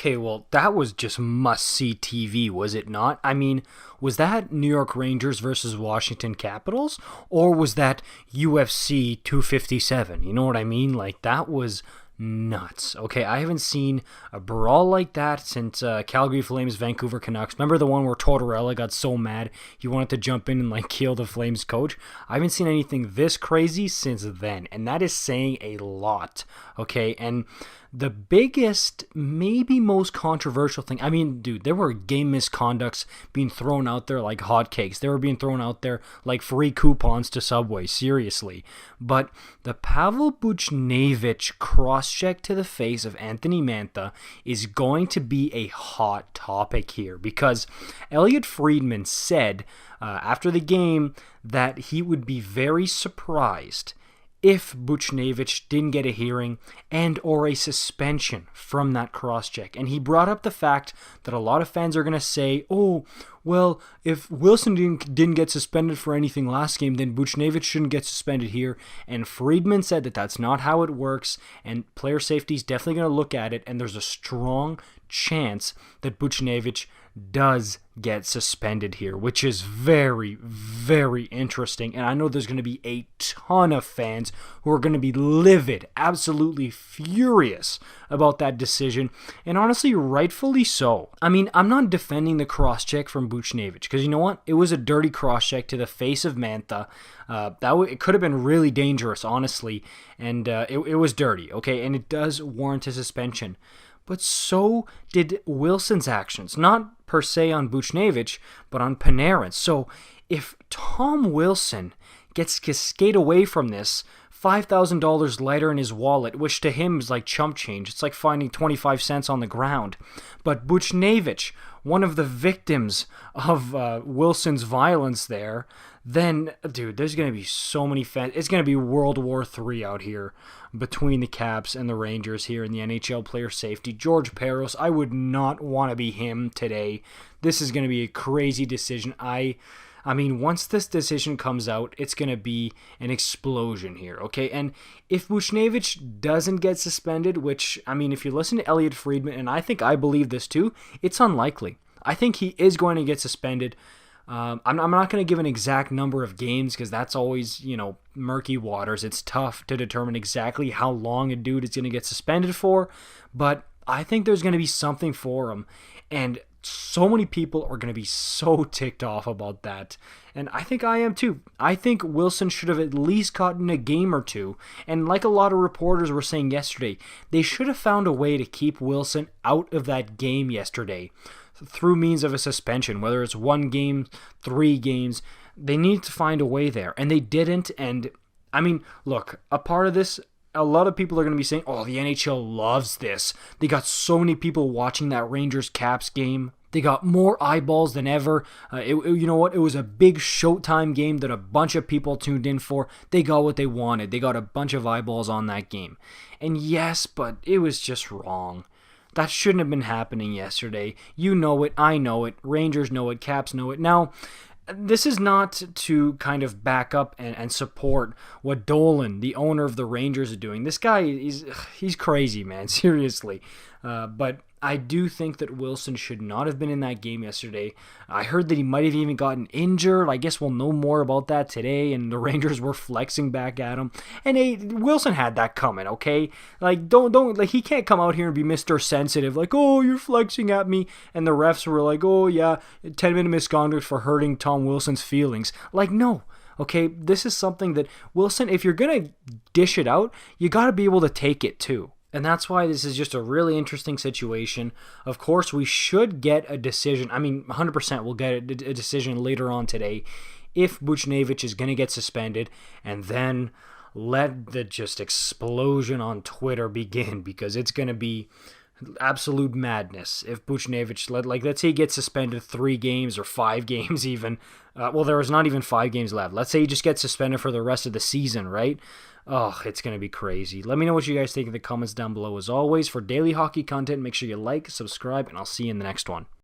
Okay, well, that was just must-see TV, was it not? I mean, was that New York Rangers versus Washington Capitals? Or was that UFC 257? You know what I mean? Like, that was nuts. Okay, I haven't seen a brawl like that since Calgary Flames, Vancouver Canucks. Remember the one where Tortorella got so mad he wanted to jump in and like kill the Flames coach? I haven't seen anything this crazy since then, and that is saying a lot. Okay, and the biggest, maybe most controversial thing, I mean, dude, there were game misconducts being thrown out there like hotcakes. They were being thrown out there like free coupons to Subway, seriously. But the Pavel Buchnevich cross-check to the face of Anthony Mantha is going to be a hot topic here because Elliotte Friedman said after the game that he would be very surprised if Buchnevich didn't get a hearing and or a suspension from that cross-check. And he brought up the fact that a lot of fans are going to say, oh, well, if Wilson didn't get suspended for anything last game, then Buchnevich shouldn't get suspended here. And Friedman said that that's not how it works, and player safety is definitely going to look at it, and there's a strong chance that Buchnevich does get suspended here, which is very, very interesting. And I know there's going to be a ton of fans who are going to be livid, absolutely furious about that decision, and honestly, rightfully so. I mean, I'm not defending the cross-check from Buchnevich, because you know what? It was a dirty cross-check to the face of Mantha. It could have been really dangerous, honestly, and it was dirty, okay? And it does warrant a suspension. But so did Wilson's actions, not per se on Buchnevich, but on Panarin. So if Tom Wilson gets to skate away from this, $5,000 lighter in his wallet, which to him is like chump change. It's like finding 25 cents on the ground. But Buchnevich, one of the victims of Wilson's violence there, then, dude, there's going to be so many fans. It's going to be World War III out here between the Caps and the Rangers here in the NHL player safety. George Parros, I would not want to be him today. This is going to be a crazy decision. I mean, once this decision comes out, it's going to be an explosion here, okay? And if Buchnevich doesn't get suspended, which, I mean, if you listen to Elliotte Friedman, and I believe this too, it's unlikely. I think he is going to get suspended. I'm not going to give an exact number of games because that's always, murky waters. It's tough to determine exactly how long a dude is going to get suspended for, but I think there's going to be something for him. And so many people are going to be so ticked off about that. And I think I am too. I think Wilson should have at least gotten a game or two. And like a lot of reporters were saying yesterday, they should have found a way to keep Wilson out of that game yesterday through means of a suspension, whether it's 1 game, 3 games. They need to find a way there. And they didn't. And I mean, look, a part of this, a lot of people are going to be saying, oh, the NHL loves this. They got so many people watching that Rangers-Caps game. They got more eyeballs than ever. You know what? It was a big Showtime game that a bunch of people tuned in for. They got what they wanted. They got a bunch of eyeballs on that game. And yes, but it was just wrong. That shouldn't have been happening yesterday. You know it. I know it. Rangers know it. Caps know it. Now, this is not to kind of back up and support what Dolan, the owner of the Rangers, is doing. This guy, he's crazy, man. Seriously. But I do think that Wilson should not have been in that game yesterday. I heard that he might have even gotten injured. I guess we'll know more about that today, and the Rangers were flexing back at him. And Wilson had that coming, okay? Like, don't he can't come out here and be Mr. Sensitive, like, oh, you're flexing at me. And the refs were like, oh, yeah, 10-minute misconduct for hurting Tom Wilson's feelings. Like, no. Okay, this is something that Wilson, if you're going to dish it out, you got to be able to take it too. And that's why this is just a really interesting situation. Of course, we should get a decision. I mean, 100% we'll get a decision later on today if Buchnevich is going to get suspended. And then let the just explosion on Twitter begin, because it's going to be absolute madness if Buchnevich, let's say he gets suspended 3 games or 5 games even. Well, there was not even 5 games left. Let's say he just gets suspended for the rest of the season, right? Oh, it's going to be crazy. Let me know what you guys think in the comments down below. As always, for daily hockey content, make sure you like, subscribe, and I'll see you in the next one.